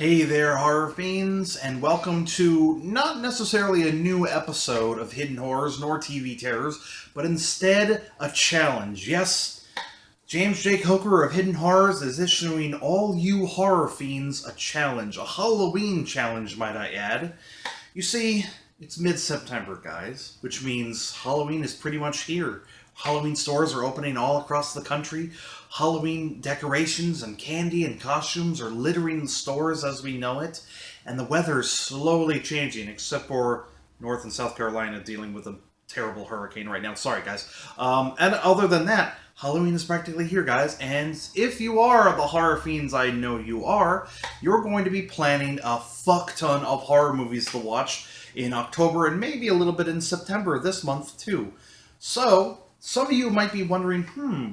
Hey there, horror fiends, and welcome to not necessarily a new episode of Hidden Horrors nor TV Terrors, but instead a challenge. Yes, James J. Coker of Hidden Horrors is issuing all you horror fiends a challenge, a Halloween challenge, might I add. You see, it's mid-September, guys, which means Halloween is pretty much here. Halloween stores are opening all across the country. Halloween decorations and candy and costumes are littering the stores as we know it. And the weather is slowly changing, except for North and South Carolina dealing with a terrible hurricane right now. Sorry, guys. And other than that, Halloween is practically here, guys. And if you are the horror fiends I know you are, you're going to be planning a fuck ton of horror movies to watch in October and maybe a little bit in September this month, too. So, some of you might be wondering,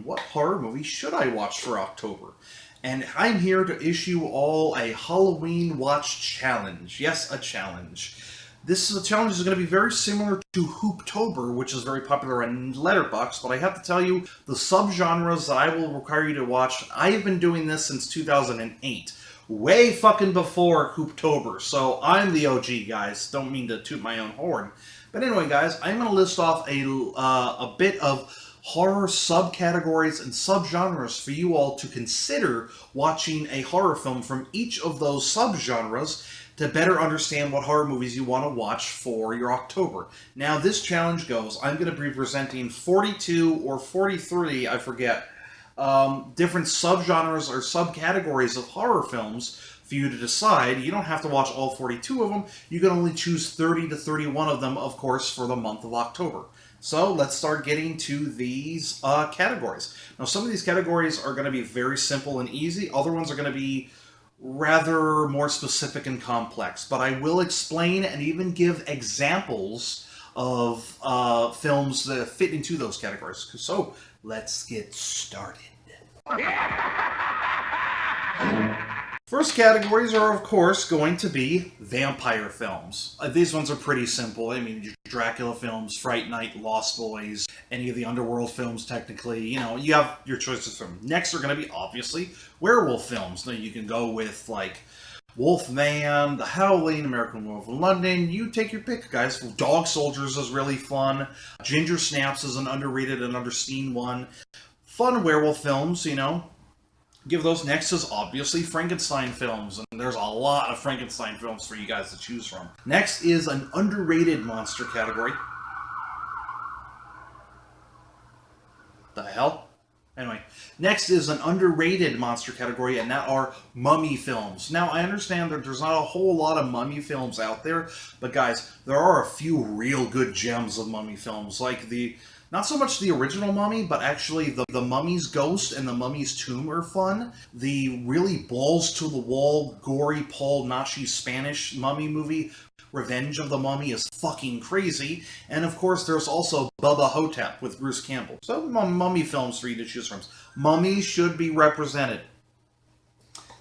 what horror movie should I watch for October? And I'm here to issue all a Halloween watch challenge. Yes, a challenge. This challenge is going to be very similar to Hooptober, which is very popular on Letterboxd, but I have to tell you, the subgenres that I will require you to watch, I have been doing this since 2008. Way fucking before Hooptober, so I'm the OG, guys. Don't mean to toot my own horn. But anyway, guys, I'm going to list off a bit of horror subcategories and subgenres for you all to consider watching a horror film from each of those subgenres to better understand what horror movies you want to watch for your October. Now, this challenge goes, I'm going to be presenting 42 or 43, I forget, different subgenres or subcategories of horror films for you to decide. You don't have to watch all 42 of them. You can only choose 30 to 31 of them, of course, for the month of October. So let's start getting to these categories. Now, some of these categories are going to be very simple and easy. Other ones are going to be rather more specific and complex. But I will explain and even give examples of films that fit into those categories. So let's get started. First categories are, of course, going to be vampire films. These ones are pretty simple. I mean, Dracula films, Fright Night, Lost Boys, any of the Underworld films, technically. You know, you have your choices from. Next are going to be, obviously, werewolf films. Now, you can go with, like, Wolfman, The Howling, American Werewolf in London. You take your pick, guys. Dog Soldiers is really fun. Ginger Snaps is an underrated and underseen one. Fun werewolf films, you know. Give those. Next is obviously Frankenstein films, and there's a lot of Frankenstein films for you guys to choose from. Next is an underrated monster category. The hell? Anyway, next is an underrated monster category, and that are mummy films. Now, I understand that there's not a whole lot of mummy films out there, but guys, there are a few real good gems of mummy films, like not so much the original Mummy, but actually the Mummy's Ghost and the Mummy's Tomb are fun. The really balls-to-the-wall, gory Paul Naschy Spanish mummy movie, Revenge of the Mummy, is fucking crazy. And of course, there's also Bubba Hotep with Bruce Campbell. So, mummy films for you to choose from. Mummies should be represented.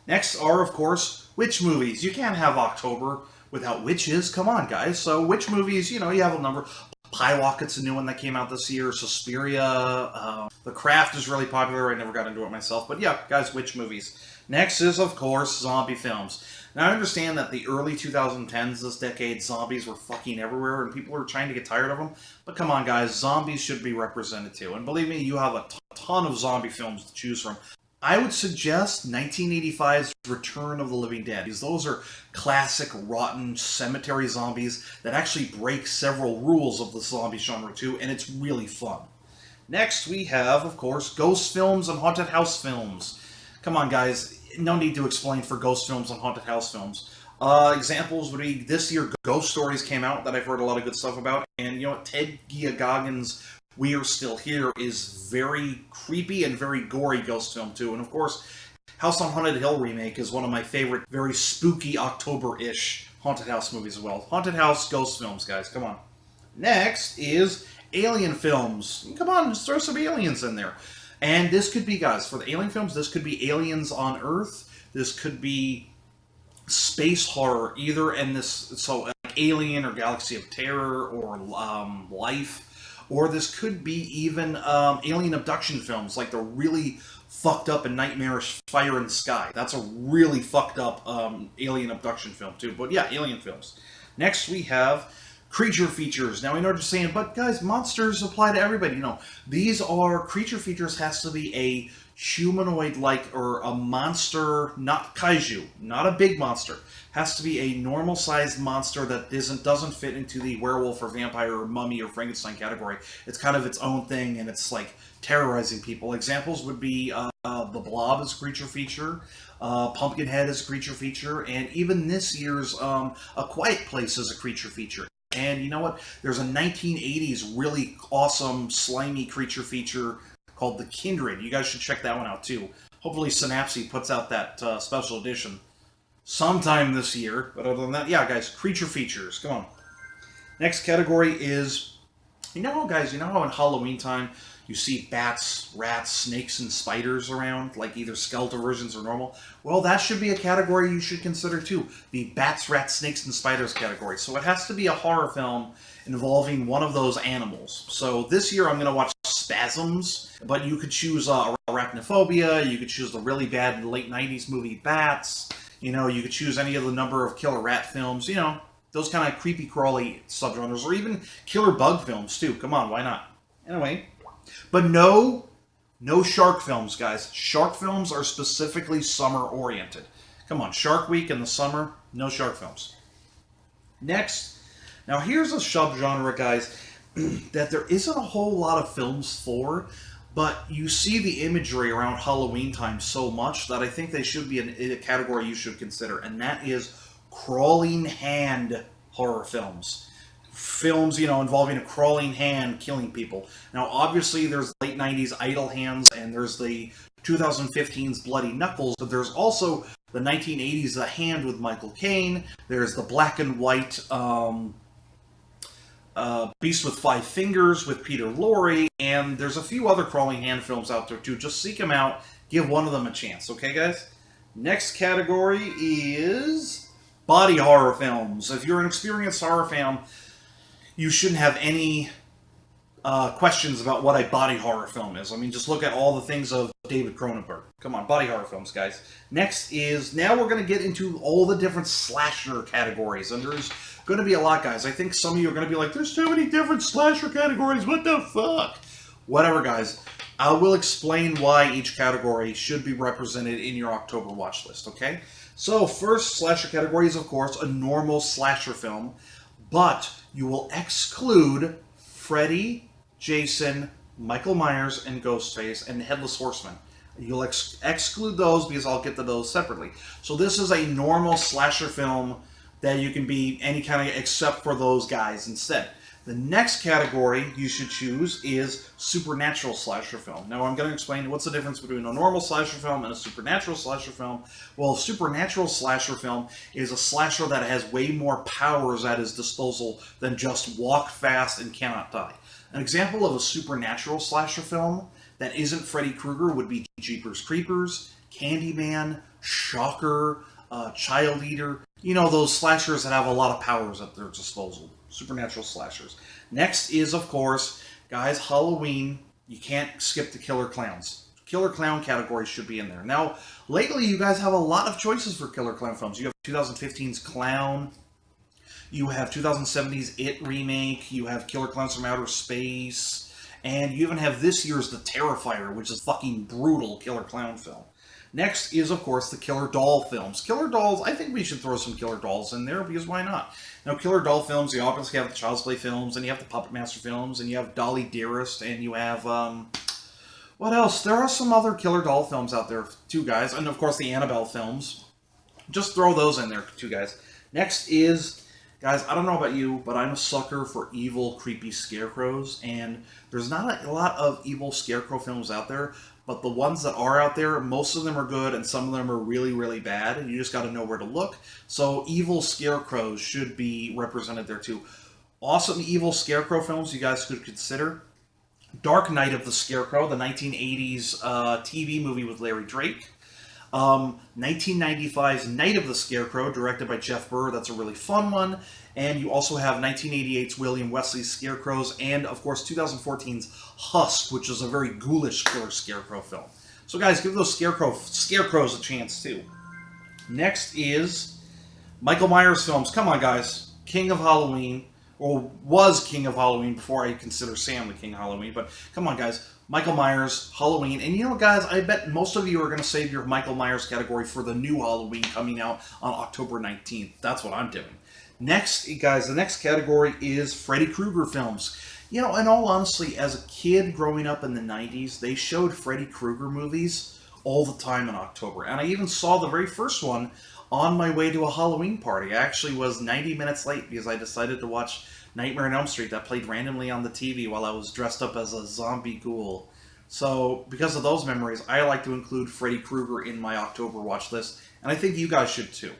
Next are, of course, witch movies. You can't have October without witches. Come on, guys. So, witch movies, you know, you have a number. Pyewacket's a new one that came out this year. Suspiria. The Craft is really popular. I never got into it myself. But yeah, guys, witch movies. Next is, of course, zombie films. Now, I understand that the early 2010s, this decade, zombies were fucking everywhere, and people were trying to get tired of them. But come on, guys, zombies should be represented too. And believe me, you have a ton of zombie films to choose from. I would suggest 1985's Return of the Living Dead, because those are classic, rotten cemetery zombies that actually break several rules of the zombie genre too, and it's really fun. Next, we have, of course, ghost films and haunted house films. Come on, guys, no need to explain for ghost films and haunted house films. Examples would be, this year, Ghost Stories came out that I've heard a lot of good stuff about, and you know what, Ted Geoghegan's We Are Still Here is very creepy and very gory ghost film too. And of course, House on Haunted Hill remake is one of my favorite, very spooky October-ish haunted house movies as well. Haunted house ghost films, guys, come on. Next is alien films. Come on, just throw some aliens in there. And this could be, guys, for the alien films, this could be Aliens on Earth. This could be space horror, either in this, so like Alien or Galaxy of Terror or Life. Or this could be even alien abduction films, like the really fucked up and nightmarish Fire in the Sky. That's a really fucked up alien abduction film, too. But yeah, alien films. Next, we have creature features. Now, I know what you're saying, but guys, monsters apply to everybody. These are creature features, has to be a humanoid-like or a monster, not kaiju, not a big monster. Has to be a normal-sized monster that doesn't fit into the werewolf or vampire or mummy or Frankenstein category. It's kind of its own thing, and it's like terrorizing people. Examples would be the Blob as a creature feature, Pumpkinhead as a creature feature, and even this year's A Quiet Place as a creature feature. And you know what? There's a 1980s really awesome slimy creature feature called The Kindred. You guys should check that one out too. Hopefully Synapse puts out that special edition sometime this year. But other than that, yeah, guys, creature features. Come on. Next category is, guys, you know how in Halloween time you see bats, rats, snakes, and spiders around, like either skeletal versions or normal? Well, that should be a category you should consider too. The bats, rats, snakes, and spiders category. So it has to be a horror film involving one of those animals. So this year I'm going to watch Spasms, but you could choose Arachnophobia, you could choose the really bad late 90s movie Bats, you could choose any of the number of killer rat films, those kind of creepy crawly subgenres, or even killer bug films too. Come on, why not? Anyway, but no shark films, guys. Shark films are specifically summer oriented. Come on, Shark Week in the summer, no shark films. Next, now here's a subgenre, guys, that there isn't a whole lot of films for, but you see the imagery around Halloween time so much that I think they should be in a category you should consider, and that is crawling hand horror films. Films, involving a crawling hand killing people. Now, obviously, there's late 90s Idle Hands, and there's the 2015's Bloody Knuckles, but there's also the 1980s The Hand with Michael Caine. There's the black and white Beast with Five Fingers with Peter Lorre, and there's a few other crawling hand films out there, too. Just seek them out. Give one of them a chance, okay, guys? Next category is body horror films. If you're an experienced horror fan, you shouldn't have any questions about what a body horror film is. I mean, just look at all the things of David Cronenberg. Come on, body horror films, guys. Next is, now we're going to get into all the different slasher categories, and there's going to be a lot, guys. I think some of you are going to be like, there's too many different slasher categories, what the fuck? Whatever, guys. I will explain why each category should be represented in your October watch list, okay? So, first slasher category is, of course, a normal slasher film, but you will exclude Freddy, Jason, Michael Myers, and Ghostface, and Headless Horseman. You'll exclude those because I'll get to those separately. So this is a normal slasher film that you can be any kind of, except for those guys instead. The next category you should choose is supernatural slasher film. Now I'm going to explain what's the difference between a normal slasher film and a supernatural slasher film. Well, a supernatural slasher film is a slasher that has way more powers at his disposal than just walk fast and cannot die. An example of a supernatural slasher film that isn't Freddy Krueger would be Jeepers Creepers, Candyman, Shocker, Child Eater. Those slashers that have a lot of powers at their disposal. Supernatural slashers. Next is, of course, guys, Halloween. You can't skip the killer clowns. Killer clown category should be in there. Now, lately, you guys have a lot of choices for killer clown films. You have 2015's Clown. You have 2017's It remake. You have Killer Clowns from Outer Space. And you even have this year's The Terrifier, which is a fucking brutal killer clown film. Next is, of course, the killer doll films. Killer dolls, I think we should throw some killer dolls in there, because why not? Now, killer doll films, you obviously have the Child's Play films, and you have the Puppet Master films, and you have Dolly Dearest, and you have, what else? There are some other killer doll films out there, too, guys. And, of course, the Annabelle films. Just throw those in there, too, guys. Next is, guys, I don't know about you, but I'm a sucker for evil, creepy scarecrows, and there's not a lot of evil scarecrow films out there, but the ones that are out there, most of them are good, and some of them are really, really bad, and you just got to know where to look. So evil scarecrows should be represented there, too. Awesome evil scarecrow films you guys could consider. Dark Night of the Scarecrow, the 1980s TV movie with Larry Drake. 1995's Night of the Scarecrow, directed by Jeff Burr. That's a really fun one. And you also have 1988's William Wesley's Scarecrows, and, of course, 2014's Husk, which is a very ghoulish killer scarecrow film. So guys, give those scarecrows a chance too. Next is Michael Myers films. Come on, guys. King of Halloween, or was King of Halloween before I consider Sam the King of Halloween. But come on, guys. Michael Myers, Halloween. And you know what, guys? I bet most of you are going to save your Michael Myers category for the new Halloween coming out on October 19th. That's what I'm doing. Next, guys, the next category is Freddy Krueger films. You know, in all honesty, as a kid growing up in the 90s, they showed Freddy Krueger movies all the time in October. And I even saw the very first one on my way to a Halloween party. I actually was 90 minutes late because I decided to watch Nightmare on Elm Street that played randomly on the TV while I was dressed up as a zombie ghoul. So, because of those memories, I like to include Freddy Krueger in my October watch list, and I think you guys should too.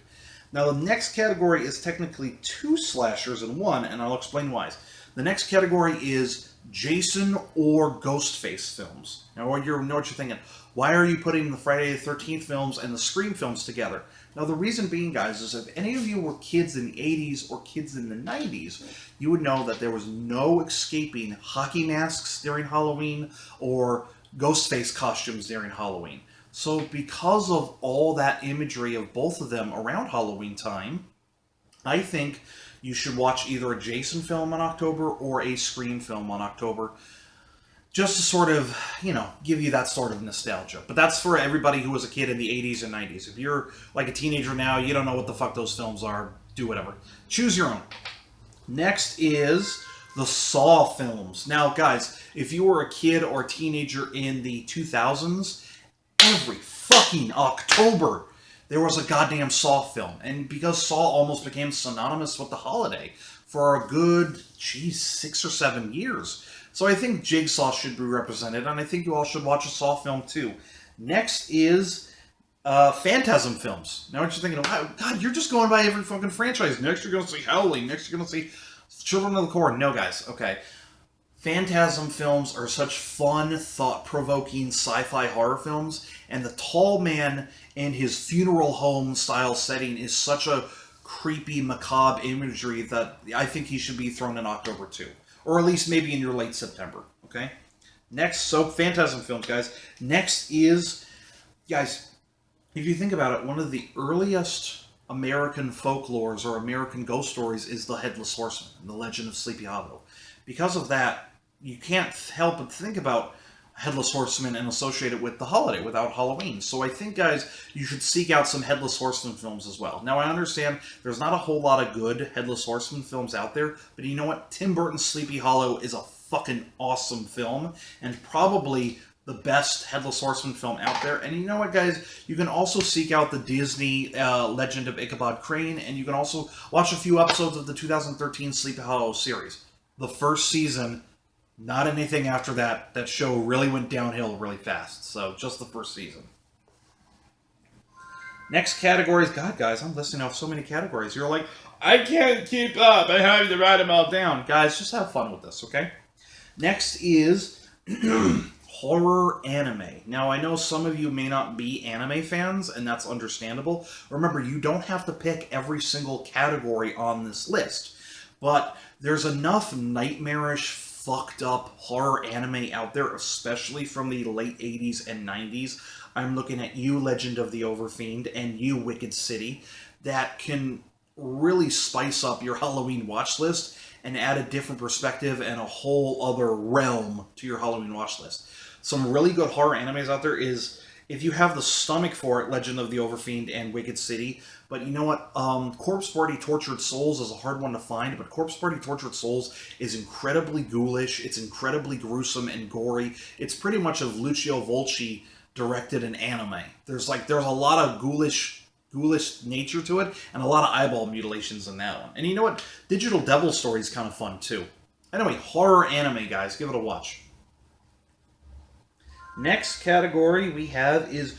Now, the next category is technically 2 slashers in one, and I'll explain why. The next category is Jason or Ghostface films. Now, you know what you're thinking. Why are you putting the Friday the 13th films and the Scream films together? Now, the reason being, guys, is if any of you were kids in the 80s or kids in the 90s, you would know that there was no escaping hockey masks during Halloween or Ghostface costumes during Halloween. So because of all that imagery of both of them around Halloween time, I think you should watch either a Jason film in October or a Scream film in October, just to sort of, you know, give you that sort of nostalgia. But that's for everybody who was a kid in the 80s and 90s. If you're like a teenager now, you don't know what the fuck those films are, do whatever. Choose your own. Next is the Saw films. Now, guys, if you were a kid or a teenager in the 2000s, every fucking October there was a goddamn Saw film. And because Saw almost became synonymous with the holiday for a good, 6 or 7 years. So I think Jigsaw should be represented, and I think you all should watch a Saw film too. Next is Phantasm films. Now what you're thinking, wow, God, you're just going by every fucking franchise. Next you're going to see Howling. Next you're going to see Children of the Corn. No, guys, okay. Phantasm films are such fun, thought-provoking sci-fi horror films, and the tall man in his funeral home style setting is such a creepy, macabre imagery that I think he should be thrown in October too. Or at least maybe in your late September, okay? Next, so Phantasm films, guys. Next is, guys, if you think about it, one of the earliest American folklores or American ghost stories is the Headless Horseman, the Legend of Sleepy Hollow. Because of that, you can't help but think about Headless Horseman and associate it with the holiday, without Halloween. So I think, guys, you should seek out some Headless Horseman films as well. Now, I understand there's not a whole lot of good Headless Horseman films out there, but you know what? Tim Burton's Sleepy Hollow is a fucking awesome film, and probably the best Headless Horseman film out there. And you know what, guys? You can also seek out the Disney Legend of Ichabod Crane, and you can also watch a few episodes of the 2013 Sleepy Hollow series. The first season, not anything after that. That show really went downhill really fast. So, just the first season. Next categories. God, guys, I'm listing off so many categories. You're like, I can't keep up. I have to write them all down. Guys, just have fun with this, okay? Next is horror anime. Now, I know some of you may not be anime fans, and that's understandable. Remember, you don't have to pick every single category on this list. But there's enough nightmarish, fucked up horror anime out there, especially from the late 80s and 90s. I'm looking at you, Legend of the Overfiend, and you, Wicked City, that can really spice up your Halloween watch list and add a different perspective and a whole other realm to your Halloween watch list. Some really good horror animes out there is, if you have the stomach for it, Legend of the Overfiend and Wicked City. But you know what? Corpse Party Tortured Souls is a hard one to find, but Corpse Party Tortured Souls is incredibly ghoulish. It's incredibly gruesome and gory. It's pretty much of Lucio Fulci directed an anime. There's a lot of ghoulish nature to it, and a lot of eyeball mutilations in that one. And you know what? Digital Devil Story is kind of fun too. Anyway, horror anime, guys. Give it a watch. Next category we have is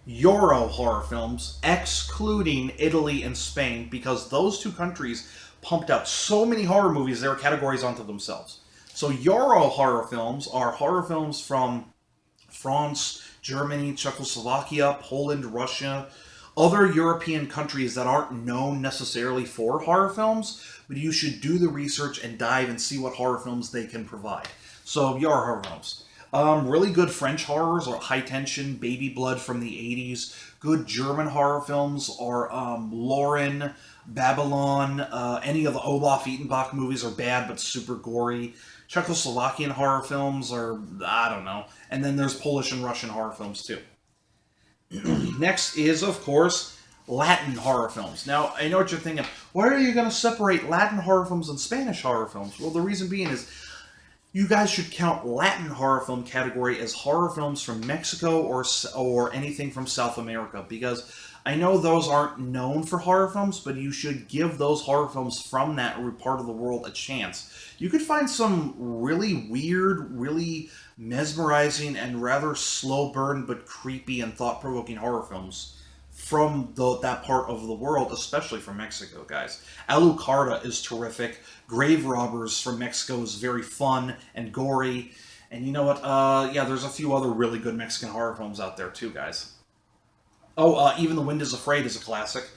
Euro horror films, excluding Italy and Spain, because those two countries pumped out so many horror movies, they were categories unto themselves. So Euro horror films are horror films from France, Germany, Czechoslovakia, Poland, Russia, other European countries that aren't known necessarily for horror films, but you should do the research and dive and see what horror films they can provide. So Euro horror films. Really good French horrors are High Tension, Baby Blood from the 80s. Good German horror films are Lauren, Babylon, any of the Olaf Ittenbach movies are bad but super gory. Czechoslovakian horror films are, I don't know. And then there's Polish and Russian horror films too. Next is, of course, Latin horror films. Now, I know what you're thinking. Why are you going to separate Latin horror films and Spanish horror films? Well, the reason being is you guys should count Latin horror film category as horror films from Mexico or anything from South America, because I know those aren't known for horror films, but you should give those horror films from that part of the world a chance. You could find some really weird, really mesmerizing, and rather slow burn but creepy and thought-provoking horror films from that part of the world, especially from Mexico, guys. Alucarda is terrific. Grave Robbers from Mexico is very fun and gory. And you know what? Yeah, there's a few other really good Mexican horror films out there too, guys. Oh, Even the Wind is Afraid is a classic.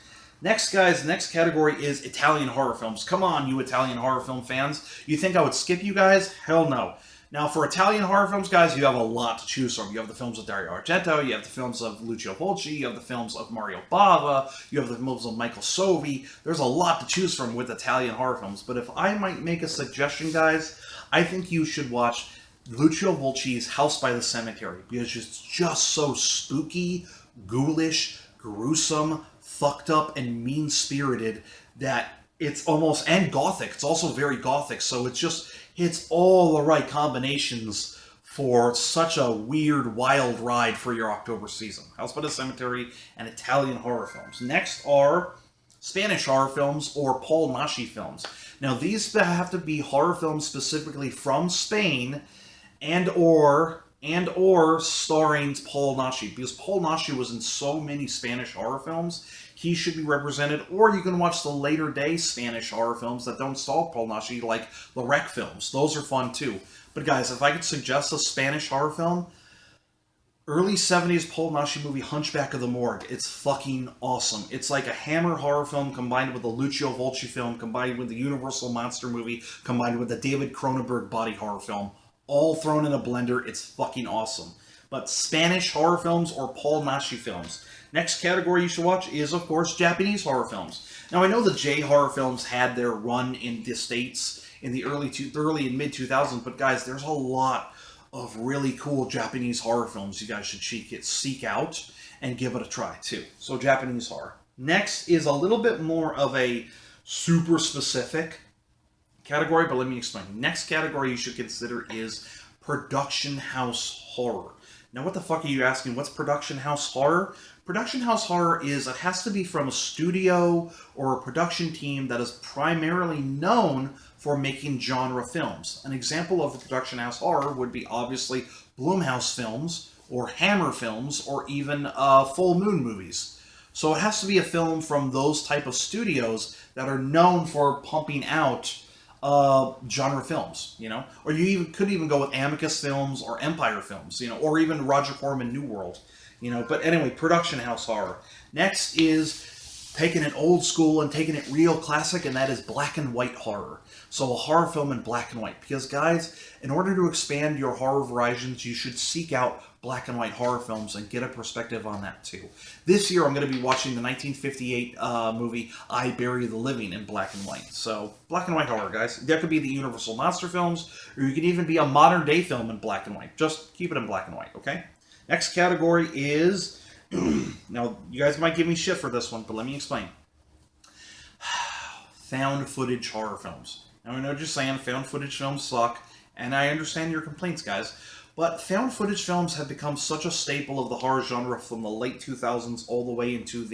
Next, guys, next category is Italian horror films. Come on, you Italian horror film fans. You think I would skip you guys? Hell no. Now, for Italian horror films, guys, you have a lot to choose from. You have the films of Dario Argento, you have the films of Lucio Fulci, you have the films of Mario Bava, you have the films of Michael Sovi. There's a lot to choose from with Italian horror films. But if I might make a suggestion, guys, I think you should watch Lucio Fulci's House by the Cemetery, because it's just so spooky, ghoulish, gruesome, fucked up, and mean-spirited that it's almost, and gothic. It's also very gothic, so it's all the right combinations for such a weird, wild ride for your October season. House by the Cemetery and Italian horror films. Next are Spanish horror films or Paul Naschy films. Now, these have to be horror films specifically from Spain and or starring Paul Naschy, because Paul Naschy was in so many Spanish horror films. He should be represented, or you can watch the later day Spanish horror films that don't star Paul Naschy, like the Wreck films. Those are fun too. But guys, if I could suggest a Spanish horror film, early 70s Paul Naschy movie Hunchback of the Morgue. It's fucking awesome. It's like a Hammer horror film combined with a Lucio Fulci film, combined with the Universal Monster movie, combined with the David Cronenberg body horror film. All thrown in a blender. It's fucking awesome. But Spanish horror films or Paul Naschy films. Next category you should watch is, of course, Japanese horror films. Now, I know the J horror films had their run in the States in the early and mid-2000s, but guys, there's a lot of really cool Japanese horror films you guys should seek out and give it a try, too. So, Japanese horror. Next is a little bit more of a super specific category, but let me explain. Next category you should consider is production house horror. Now, what the fuck are you asking? What's production house horror? Production house horror is, it has to be from a studio or a production team that is primarily known for making genre films. An example of the production house horror would be obviously Blumhouse films, or Hammer films, or even Full Moon movies. So it has to be a film from those type of studios that are known for pumping out genre films, you know, or you could even go with Amicus Films or Empire Films, you know, or even Roger Corman New World, you know. But anyway, production house horror. Next is taking it old school and taking it real classic, and that is black and white horror. So a horror film in black and white, because guys, in order to expand your horror horizons, you should seek out black and white horror films and get a perspective on that too. This year I'm going to be watching the 1958 movie I Bury the Living in black and white. So black and white horror, guys. That could be the Universal Monster films, or you could even be a modern day film in black and white. Just keep it in black and white, okay? Next category is, now you guys might give me shit for this one, but let me explain. Found footage horror films. Now I know what you're saying, found footage films suck, and I understand your complaints, guys. But found footage films have become such a staple of the horror genre from the late 2000s all the way into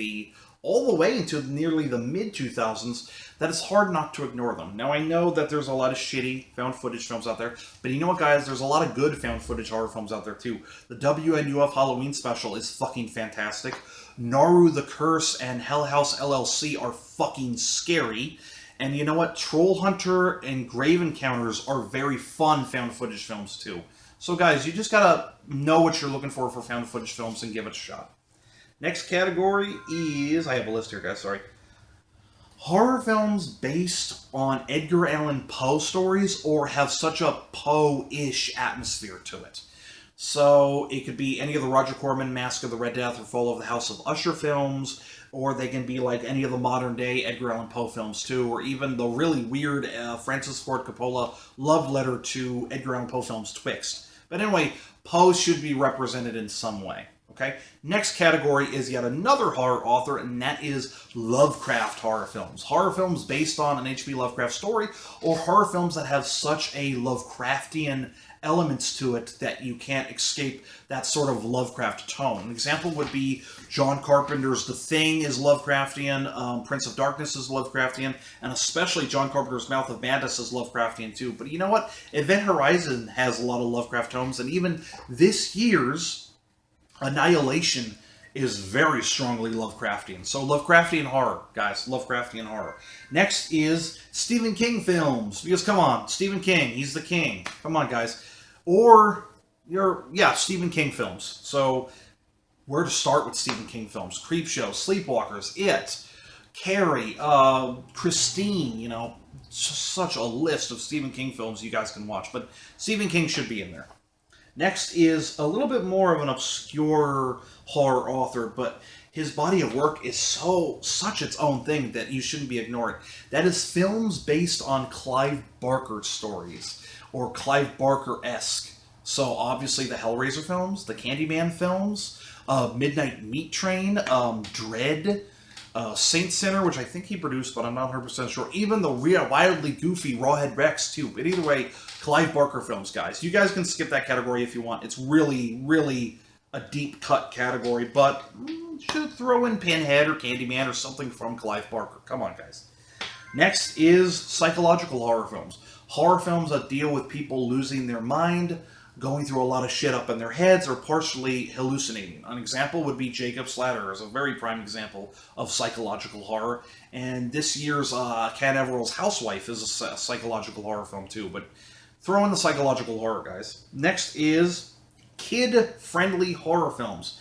nearly the mid 2000s that it's hard not to ignore them. Now I know that there's a lot of shitty found footage films out there, but you know what, guys? There's a lot of good found footage horror films out there too. The WNUF Halloween special is fucking fantastic. Naru the Curse and Hell House LLC are fucking scary. And you know what? Troll Hunter and Grave Encounters are very fun found footage films too. So guys, you just gotta know what you're looking for found footage films and give it a shot. Next category is, I have a list here, guys, sorry. Horror films based on Edgar Allan Poe stories or have such a Poe-ish atmosphere to it. So it could be any of the Roger Corman Mask of the Red Death or Fall of the House of Usher films, or they can be like any of the modern day Edgar Allan Poe films too, or even the really weird Francis Ford Coppola love letter to Edgar Allan Poe films, Twixt. But anyway, Poe should be represented in some way. Okay. Next category is yet another horror author, and that is Lovecraft horror films. Horror films based on an H.P. Lovecraft story, or horror films that have such a Lovecraftian elements to it that you can't escape that sort of Lovecraft tone. An example would be John Carpenter's The Thing is Lovecraftian, Prince of Darkness is Lovecraftian, and especially John Carpenter's Mouth of Madness is Lovecraftian too. But you know what? Event Horizon has a lot of Lovecraft tones, and even this year's Annihilation is very strongly Lovecraftian. So Lovecraftian horror, guys. Lovecraftian horror. Next is Stephen King films. Because come on, Stephen King, he's the king. Come on, guys. Or Stephen King films. So where to start with Stephen King films? Creepshow, Sleepwalkers, It, Carrie, Christine, you know, such a list of Stephen King films you guys can watch. But Stephen King should be in there. Next is a little bit more of an obscure horror author, but his body of work is such its own thing that you shouldn't be ignored. That is films based on Clive Barker stories, or Clive Barker-esque. So obviously the Hellraiser films, the Candyman films, Midnight Meat Train, Dread, Saint Sinner, which I think he produced, but I'm not 100% sure. Even the wildly goofy Rawhead Rex, too. But either way, Clive Barker films, guys. You guys can skip that category if you want. It's really, really a deep-cut category, but should throw in Pinhead or Candyman or something from Clive Barker. Come on, guys. Next is psychological horror films. Horror films that deal with people losing their mind, going through a lot of shit up in their heads, or partially hallucinating. An example would be Jacob's Ladder as a very prime example of psychological horror. And this year's Cat Everill's Housewife is a psychological horror film too. But throw in the psychological horror, guys. Next is kid-friendly horror films.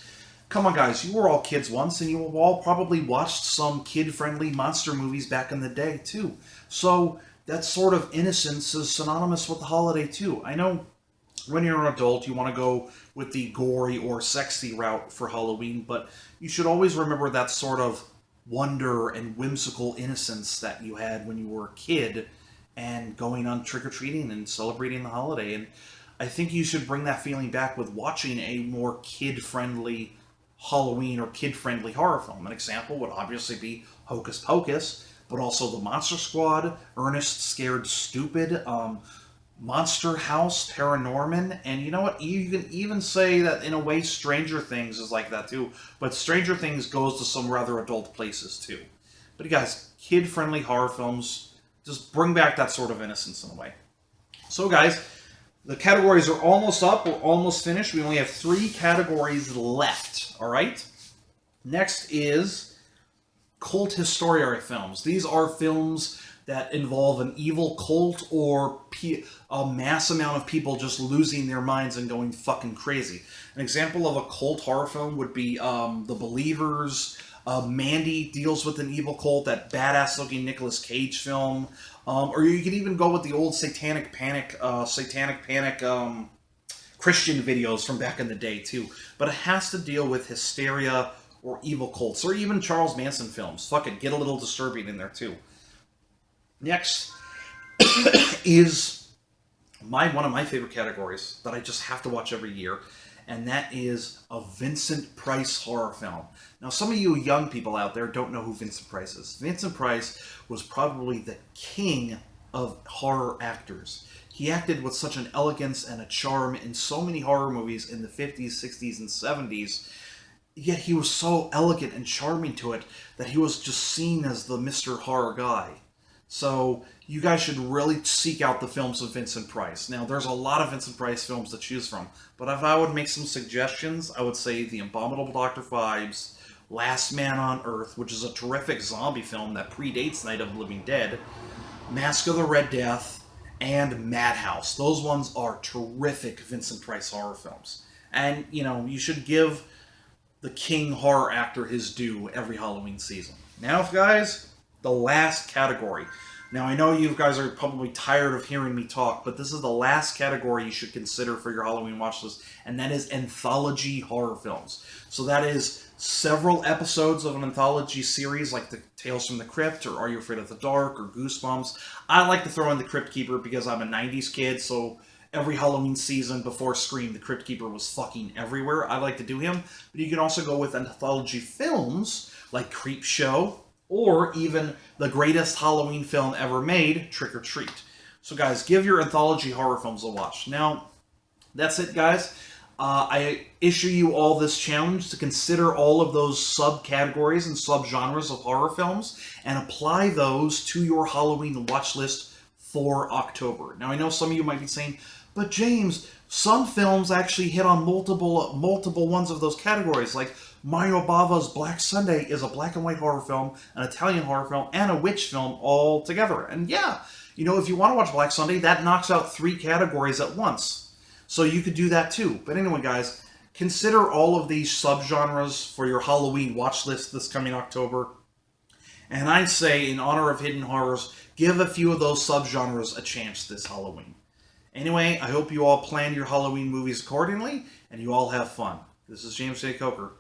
Come on, guys. You were all kids once, and you all probably watched some kid-friendly monster movies back in the day too. So that sort of innocence is synonymous with the holiday too. I know when you're an adult, you want to go with the gory or sexy route for Halloween, but you should always remember that sort of wonder and whimsical innocence that you had when you were a kid and going on trick-or-treating and celebrating the holiday. And I think you should bring that feeling back with watching a more kid-friendly Halloween or kid-friendly horror film. An example would obviously be Hocus Pocus, but also The Monster Squad, Ernest Scared Stupid, Monster House, Paranorman, and you know what? You can even say that in a way Stranger Things is like that too, but Stranger Things goes to some rather adult places too. But you guys, kid-friendly horror films, just bring back that sort of innocence in a way. So guys, the categories are almost up, we're almost finished. We only have 3 categories left, alright? Next is cult historia films. These are films that involve an evil cult or a mass amount of people just losing their minds and going fucking crazy. An example of a cult horror film would be The Believers. Mandy deals with an evil cult, that badass-looking Nicolas Cage film. Or you can even go with the old Satanic Panic Christian videos from back in the day, too. But it has to deal with hysteria or evil cults, or even Charles Manson films. Fuck it, get a little disturbing in there, too. Next is one of my favorite categories that I just have to watch every year, and that is a Vincent Price horror film. Now, some of you young people out there don't know who Vincent Price is. Vincent Price was probably the king of horror actors. He acted with such an elegance and a charm in so many horror movies in the 50s, 60s, and 70s, yet he was so elegant and charming to it that he was just seen as the Mr. Horror guy. So you guys should really seek out the films of Vincent Price. Now, there's a lot of Vincent Price films to choose from, but if I would make some suggestions, I would say The Abominable Dr. Phibes, Last Man on Earth, which is a terrific zombie film that predates Night of the Living Dead, Mask of the Red Death, and Madhouse. Those ones are terrific Vincent Price horror films. And, you know, you should give the king horror actor his due every Halloween season. Now, guys, the last category. Now, I know you guys are probably tired of hearing me talk, but this is the last category you should consider for your Halloween watch list, and that is anthology horror films. So that is several episodes of an anthology series like the Tales from the Crypt, or Are You Afraid of the Dark, or Goosebumps. I like to throw in the Crypt Keeper because I'm a 90s kid, so every Halloween season before Scream, the Crypt Keeper was fucking everywhere. I like to do him. But you can also go with anthology films like Creep Show, or even the greatest Halloween film ever made, Trick or Treat. So, guys, give your anthology horror films a watch. Now, that's it, guys. I issue you all this challenge to consider all of those subcategories and subgenres of horror films and apply those to your Halloween watch list for October. Now, I know some of you might be saying, but James, some films actually hit on multiple ones of those categories, like Mario Bava's Black Sunday is a black and white horror film, an Italian horror film, and a witch film all together. And yeah, if you want to watch Black Sunday, that knocks out 3 categories at once. So you could do that too. But anyway, guys, consider all of these subgenres for your Halloween watch list this coming October. And I say, in honor of Hidden Horrors, give a few of those subgenres a chance this Halloween. Anyway, I hope you all plan your Halloween movies accordingly, and you all have fun. This is James J. Coker.